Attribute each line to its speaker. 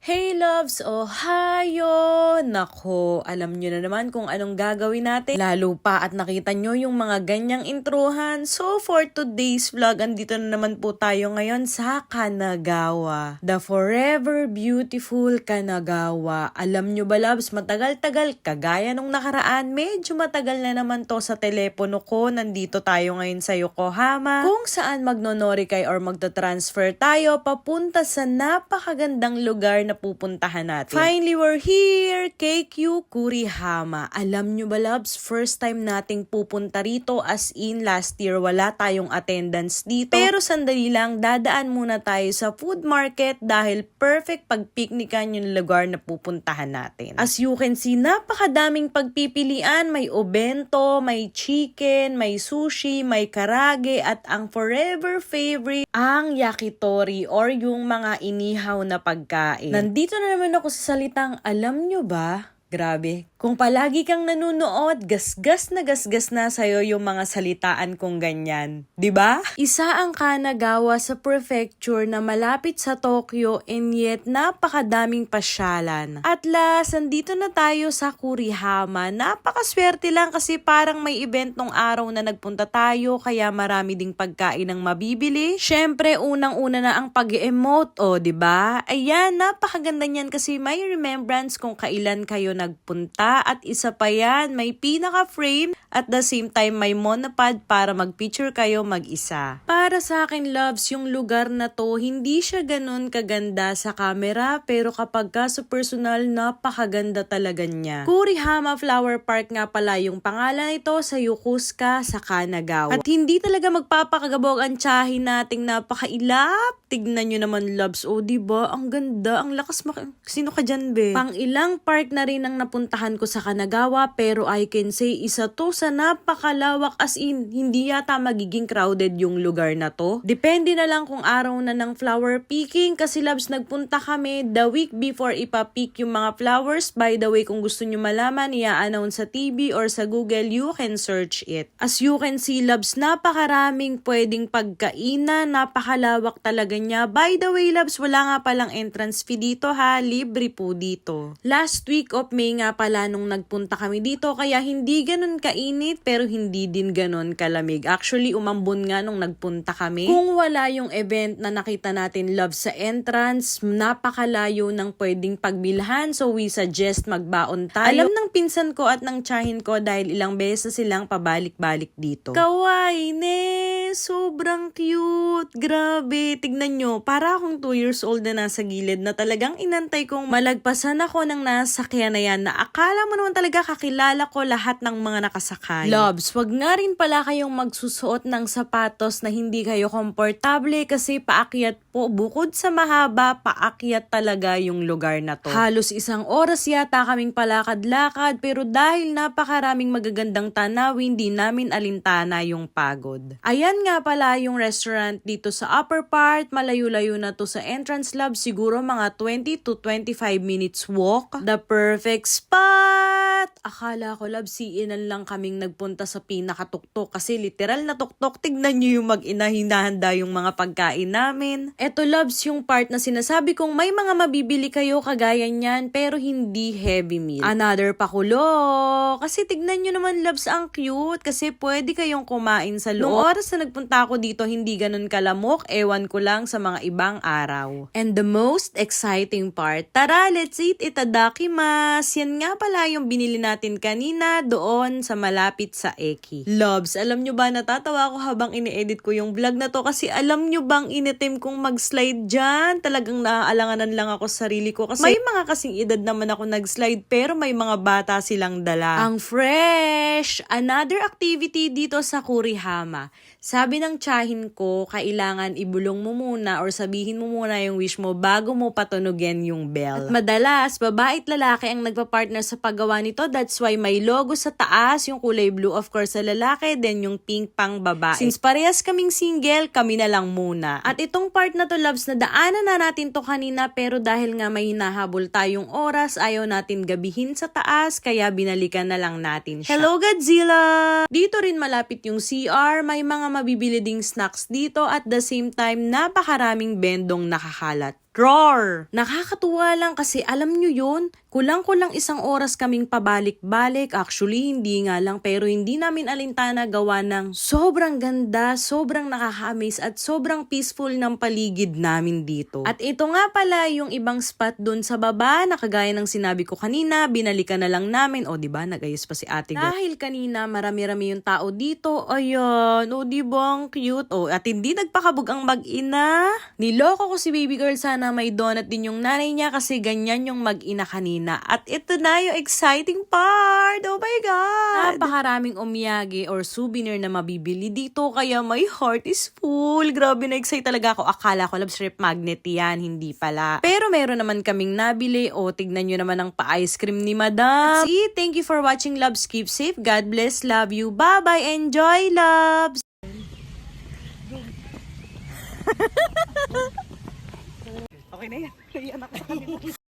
Speaker 1: Hey loves, ohayo! Nako, alam nyo na naman kung anong gagawin natin. Lalo pa at nakita nyo yung mga ganyang introhan. So for today's vlog, andito na naman po tayo ngayon sa Kanagawa. The Forever Beautiful Kanagawa. Alam nyo ba loves, matagal-tagal, kagaya nung nakaraan, medyo matagal na naman to sa telepono ko. Nandito tayo ngayon sa Yokohama, kung saan magnonorikay or magta-transfer tayo papunta sa napakagandang lugar na pupuntahan natin. Finally, we're here! KQ Kurihama. Alam nyo ba loves, first time nating pupunta rito, as in last year wala tayong attendance dito. Pero sandali lang, dadaan muna tayo sa food market dahil perfect pag-picnican yung lugar na pupuntahan natin. As you can see, napakadaming pagpipilian. May obento, may chicken, may sushi, may karage, at ang forever favorite, ang yakitori or yung mga inihaw na pagkain. Nandito na naman ako sa salitang alam nyo ba? Grabe. Kung palagi kang nanunood, gasgas na sa'yo yung mga salitaan kong ganyan. 'Di ba? Isa ang Kanagawa sa prefecture na malapit sa Tokyo and yet napakadaming pasyalan. At last, andito na tayo sa Kurihama. Napakaswerte lang kasi parang may event nung araw na nagpunta tayo kaya marami ding pagkain ang mabibili. Syempre, unang-una na ang pag-emote, 'di ba? Ayan, napakaganda niyan kasi may remembrance kung kailan kayo nagpunta. At isa pa yan, may pinaka-frame at the same time may monopod para mag-picture kayo mag-isa. Para sa akin loves, yung lugar na to, hindi siya ganun kaganda sa camera pero kapag ka sa personal, napakaganda talaga niya. Kurihama Flower Park nga pala yung pangalan nito sa Yokosuka sa Kanagawa. At hindi talaga magpapakagabog ang tiyahin nating napakailap. Tignan nyo naman loves, diba? Ang ganda, ang lakas sino ka dyan be? Pang ilang park na rin ang napuntahan ko sa Kanagawa pero I can say isa to sa napakalawak, as in hindi yata magiging crowded yung lugar na to. Depende na lang kung araw na ng flower picking kasi loves nagpunta kami the week before ipa-pick yung mga flowers. By the way, kung gusto nyo malaman, i-announce sa TV or sa Google, you can search it. As you can see loves, napakaraming pwedeng pagkainan, napakalawak talaga niya. By the way loves, wala nga palang entrance fee dito ha, libre po dito. Last week of May nga pala nung nagpunta kami dito kaya hindi ganun kainit pero hindi din ganun kalamig. Actually, umambon nga nung nagpunta kami. Kung wala yung event na nakita natin love sa entrance, napakalayo ng pwedeng pagbilhan so we suggest magbaon tayo. Alam ng pinsan ko at ng tiyahin ko dahil ilang beses silang pabalik-balik dito. Kawaii ne! Sobrang cute! Grabe! Tignan nyo, para akong 2 years old na nasa gilid na talagang inantay kong malagpasan ako ng nasakyan na yan na akala mo naman talaga kakilala ko lahat ng mga nakasakay. Loves, wag nga rin pala kayong magsusuot ng sapatos na hindi kayo komportable kasi paakyat po. Bukod sa mahaba, paakyat talaga yung lugar na to. Halos 1 oras yata kaming palakad-lakad pero dahil napakaraming magagandang tanawin, di namin alintana yung pagod. Ayan nga pala yung restaurant dito sa upper part. Malayo-layo na to sa entrance love. Siguro mga 20 to 25 minutes walk. The perfect spot! Akala ko love, siinan lang kaming nagpunta sa pinakatuktok kasi literal na tuktok. Tignan nyo yung mag-ina, hinahanda yung mga pagkain namin. Eto loves, yung part na sinasabi kong may mga mabibili kayo kagaya niyan pero hindi heavy meal. Another pakulo. Kasi tignan nyo naman loves, ang cute kasi pwede kayong kumain sa loob. Nung oras na nagpunta ako dito, hindi ganun kalamok. Ewan ko lang sa mga ibang araw. And the most exciting part, tara, let's eat itadakimasu. Yan nga pala yung binili natin kanina doon sa malapit sa Eki. Loves, alam nyo ba, natatawa ako habang ini-edit ko yung vlog na to kasi alam nyo bang initim kong mag-slide dyan? Talagang naaalanganan lang ako sa sarili ko kasi may mga kasing edad naman ako nag-slide pero may mga bata silang dala. Ang fresh! Another activity dito sa Kurihama. Sabi ng tiyahin ko, kailangan ibulong mo muna or sabihin mo muna yung wish mo bago mo patunugin yung bell. At madalas, babae at lalaki ang nagpa-partner sa paggawa nito. That's why may logo sa taas, yung kulay blue of course sa lalaki, then yung pink pang babae. Since parehas kaming single, kami na lang muna. At itong part na to loves, na daanan na natin to kanina pero dahil nga may hinahabol tayong oras, ayaw natin gabihin sa taas, kaya binalikan na lang natin siya. Hello Godzilla! Dito rin malapit yung CR, may mga mabibili ding snacks dito at the same time napakaraming bendong nakakalat. Roar! Nakakatuwa lang kasi alam nyo yun, kulang-kulang 1 oras kaming pabalik-balik. Actually, hindi nga lang, pero hindi namin alintana gawa ng sobrang ganda, sobrang nakaka-amaze at sobrang peaceful ng paligid namin dito. At ito nga pala yung ibang spot dun sa baba na kagaya ng sinabi ko kanina, binalikan na lang namin. O diba, nag-ayos pa si ate girl. Dahil kanina marami-rami yung tao dito, ayan, o diba ang cute. O at hindi nagpakabog ang mag-ina. Niloko ko si baby girl, sana may donut din yung nanay niya kasi ganyan yung mag-ina kanina. At ito na yung exciting part! Oh my God! Napakaraming omyage or souvenir na mabibili dito kaya my heart is full. Grabe na excite talaga ako. Akala ko love strip magnet yan, hindi pala. Pero meron naman kaming nabili. O tignan nyo naman ang pa-ice cream ni madam. See, thank you for watching, loves. Keep safe. God bless. Love you. Bye-bye. Enjoy, loves.
Speaker 2: Okay na yan. Iyan ako.